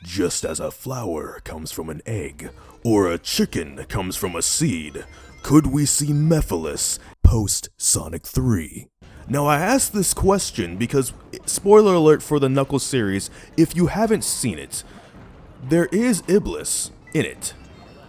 Just as a flower comes from an egg, or a chicken comes from a seed, could we see Mephiles post Sonic 3? Now I ask this question because, spoiler alert for the Knuckles series, if you haven't seen it, there is Iblis in it.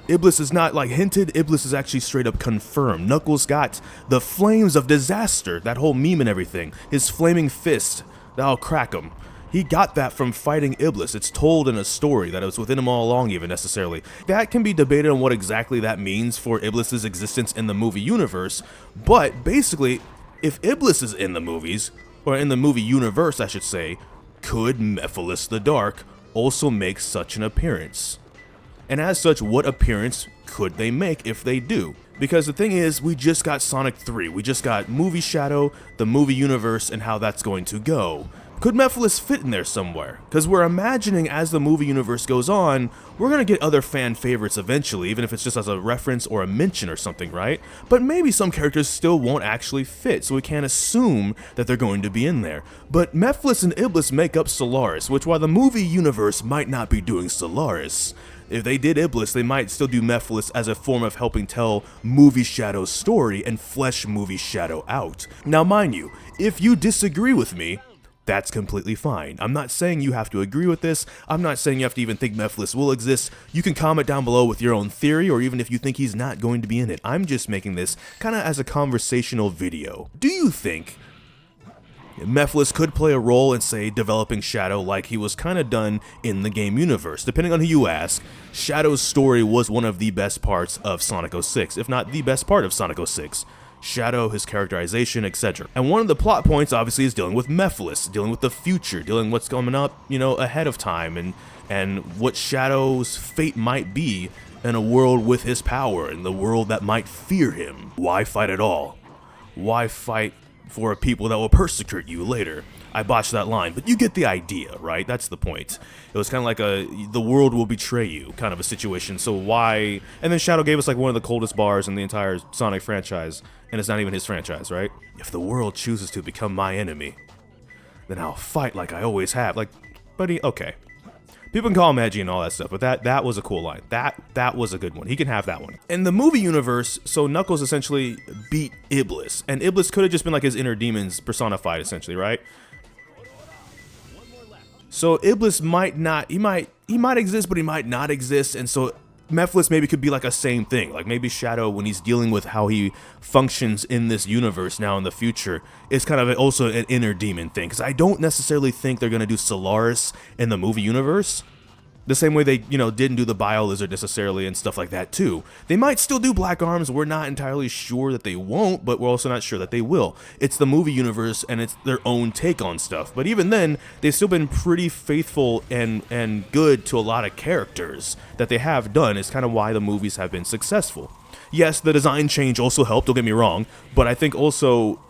Iblis is not like hinted, Iblis is actually straight up confirmed. Knuckles got the flames of disaster, that whole meme and everything, his flaming fist, that'll crack him. He got that from fighting Iblis. It's told in a story that it was within him all along even necessarily. That can be debated on what exactly that means for Iblis's existence in the movie universe, but basically, if Iblis is in the movies, or in the movie universe I should say, could Mephiles the Dark also make such an appearance? And as such, what appearance could they make if they do? Because the thing is, we just got Sonic 3, we just got Movie Shadow, the movie universe, and how that's going to go. Could Mephiles fit in there somewhere? Because we're imagining as the movie universe goes on, we're going to get other fan favorites eventually, even if it's just as a reference or a mention or something, right? But maybe some characters still won't actually fit, so we can't assume that they're going to be in there. But Mephiles and Iblis make up Solaris, which while the movie universe might not be doing Solaris, if they did Iblis, they might still do Mephiles as a form of helping tell Movie Shadow's story and flesh Movie Shadow out. Now mind you, if you disagree with me, that's completely fine. I'm not saying you have to agree with this. I'm not saying you have to even think Mephiles will exist. You can comment down below with your own theory, or even if you think he's not going to be in it. I'm just making this kind of as a conversational video. Do you think Mephiles could play a role in, say, developing Shadow like he was kind of done in the game universe? Depending on who you ask, Shadow's story was one of the best parts of Sonic 06, if not the best part of Sonic 06. Shadow, his characterization, etc. And one of the plot points obviously is dealing with Mephiles, dealing with the future, dealing what's coming up, ahead of time, and what Shadow's fate might be in a world with his power, in the world that might fear him. Why fight at all? Why fight for a people that will persecute you later? I botched that line, but you get the idea, right? That's the point. It was kind of like the world will betray you kind of a situation, so why? And then Shadow gave us like one of the coldest bars in the entire Sonic franchise, and it's not even his franchise, right? If the world chooses to become my enemy, then I'll fight like I always have. Like, buddy, okay. People can call him edgy and all that stuff, but that was a cool line. That was a good one. He can have that one. In the movie universe, so Knuckles essentially beat Iblis, and Iblis could have just been like his inner demons personified, essentially, right? So Iblis might not, he might exist, but he might not exist, and so Mephiles maybe could be like a same thing. Like maybe Shadow, when he's dealing with how he functions in this universe now in the future, is kind of also an inner demon thing. Because I don't necessarily think they're going to do Solaris in the movie universe the same way they, didn't do the Bio Lizard necessarily and stuff like that too. They might still do Black Arms. We're not entirely sure that they won't, but we're also not sure that they will. It's the movie universe and it's their own take on stuff. But even then, they've still been pretty faithful and good to a lot of characters that they have done. It's kind of why the movies have been successful. Yes, the design change also helped, don't get me wrong, but I think also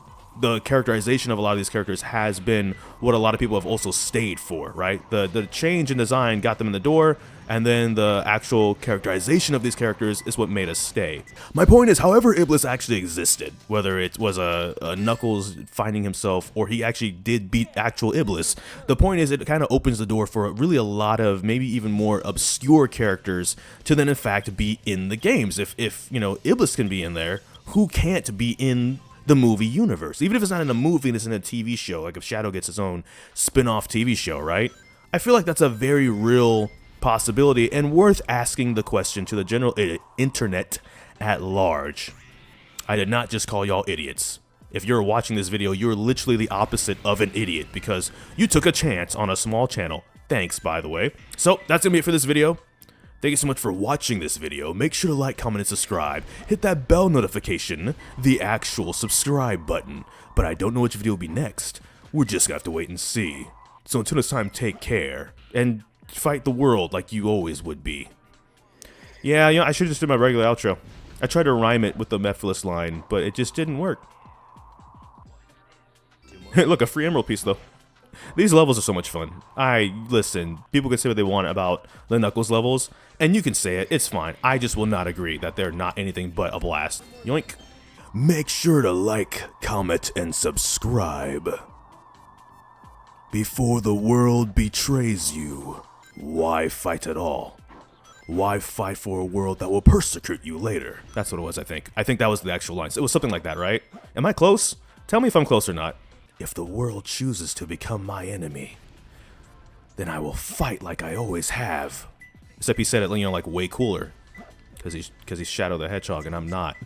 the characterization of a lot of these characters has been what a lot of people have also stayed for, right? The change in design got them in the door, and then the actual characterization of these characters is what made us stay. My point is, however Iblis actually existed, whether it was a Knuckles finding himself or he actually did beat actual Iblis, the point is it kind of opens the door for really a lot of maybe even more obscure characters to then in fact be in the games. If Iblis can be in there, who can't be in the movie universe? Even if it's not in a movie and it's in a TV show, like if Shadow gets his own spin-off TV show, right? I feel like that's a very real possibility and worth asking the question to the general internet at large. I did not just call y'all idiots. If you're watching this video, you're literally the opposite of an idiot because you took a chance on a small channel. Thanks, by the way. So that's gonna be it for this video. Thank you so much for watching this video. Make sure to like, comment, and subscribe. Hit that bell notification, the actual subscribe button. But I don't know which video will be next. We're just gonna have to wait and see. So until next time, take care. And fight the world like you always would be. Yeah, I should have just did my regular outro. I tried to rhyme it with the Mephiles line, but it just didn't work. Look, a free emerald piece, though. These levels are so much fun. Listen, people can say what they want about the Knuckles levels, and you can say it, it's fine. I just will not agree that they're not anything but a blast. Yoink. Make sure to like, comment, and subscribe. Before the world betrays you, why fight at all? Why fight for a world that will persecute you later? That's what it was, I think. I think that was the actual lines. It was something like that, right? Am I close? Tell me if I'm close or not. If the world chooses to become my enemy, then I will fight like I always have. Except he said it, like way cooler. Because he's Shadow the Hedgehog and I'm not.